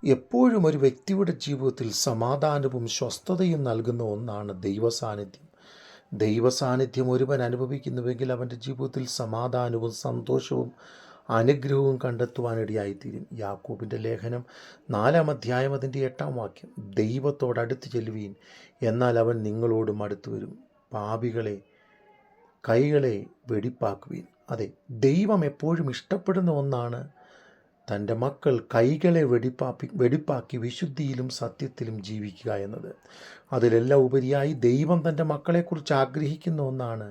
എപ്പോഴും ഒരു വ്യക്തിയുടെ ജീവിതത്തിൽ സമാധാനവും സ്വസ്ഥതയും നൽകുന്ന ഒന്നാണ് ദൈവസാന്നിധ്യം. ദൈവസാന്നിധ്യം ഒരുവൻ അനുഭവിക്കുന്നുവെങ്കിൽ അവൻ്റെ ജീവിതത്തിൽ സമാധാനവും സന്തോഷവും അനുഗ്രഹവും കണ്ടെത്തുവാനിടയായിത്തീരും. യാക്കോബിൻ്റെ ലേഖനം 4-ാം അധ്യായം അതിൻ്റെ 8-ാം വാക്യം, ദൈവത്തോടടുത്ത് ചെല്ലുവീൻ, എന്നാൽ അവൻ നിങ്ങളോടും അടുത്തു വരും. പാപികളെ കൈകളെ വെടിപ്പാക്കുവീൻ. അതെ, ദൈവം എപ്പോഴും ഇഷ്ടപ്പെടുന്ന ഒന്നാണ് തൻ്റെ മക്കൾ കൈകളെ വെടിപ്പാക്കി വിശുദ്ധിയിലും സത്യത്തിലും ജീവിക്കുക എന്നത്. അതിലെല്ലാം ഉപരിയായി ദൈവം തൻ്റെ മക്കളെക്കുറിച്ച് ആഗ്രഹിക്കുന്ന ഒന്നാണ്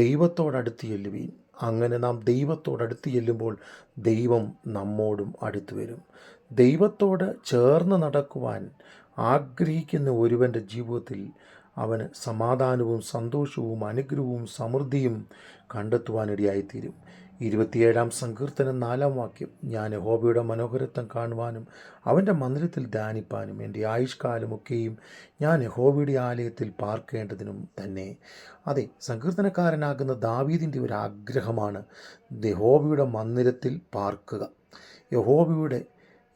ദൈവത്തോടടുത്ത് ചെല്ലുവീൻ. അങ്ങനെ നാം ദൈവത്തോടടുത്ത് ചെല്ലുമ്പോൾ ദൈവം നമ്മോടും അടുത്തു വരും. ദൈവത്തോട് ചേർന്ന് നടക്കുവാൻ ആഗ്രഹിക്കുന്ന ഒരുവൻ്റെ ജീവിതത്തിൽ അവന് സമാധാനവും സന്തോഷവും അനുഗ്രഹവും സമൃദ്ധിയും കണ്ടെത്തുവാനിടയായിത്തീരും. 27-ാം സങ്കീർത്തനം 4-ാം വാക്യം, ഞാൻ യഹോവയുടെ മനോഹരത്വം കാണുവാനും അവൻ്റെ മന്ദിരത്തിൽ ധ്യാനിപ്പാനും എൻ്റെ ആയുഷ്കാലമൊക്കെയും ഞാൻ യഹോവയുടെ ആലയത്തിൽ പാർക്കേണ്ടതിനും തന്നെ. അതെ, സങ്കീർത്തനക്കാരനാകുന്ന ദാവീദിൻ്റെ ഒരു ആഗ്രഹമാണ് യഹോവയുടെ മന്ദിരത്തിൽ പാർക്കുക,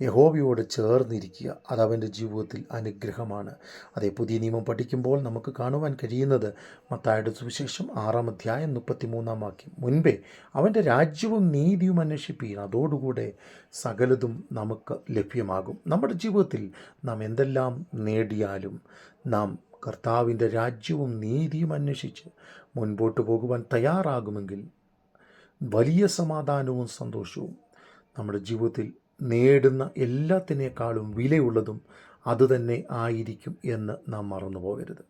യഹോവയോട് ചേർന്നിരിക്കുക. അതവൻ്റെ ജീവിതത്തിൽ അനുഗ്രഹമാണ്. അതേ, പുതിയ നിയമം പഠിക്കുമ്പോൾ നമുക്ക് കാണുവാൻ കഴിയുന്നത് മത്തായിയുടെ സുവിശേഷം 6-ാം അധ്യായം 33-ാം വാക്യം, മുൻപേ അവൻ്റെ രാജ്യവും നീതിയും അന്വേഷിപ്പീൻ, അതോടുകൂടെ സകലതും നമുക്ക് ലഭ്യമാകും. നമ്മുടെ ജീവിതത്തിൽ നാം എന്തെല്ലാം നേടിയാലും നാം കർത്താവിൻ്റെ രാജ്യവും നീതിയും അന്വേഷിച്ച് മുൻപോട്ട് പോകുവാൻ തയ്യാറാകുമെങ്കിൽ വലിയ സമാധാനവും സന്തോഷവും നമ്മുടെ ജീവിതത്തിൽ നേടുന്ന എല്ലാത്തിനേക്കാളും വിലയുള്ളതും അതുതന്നെ ആയിരിക്കും എന്ന് നാം മറന്നു പോകരുത്.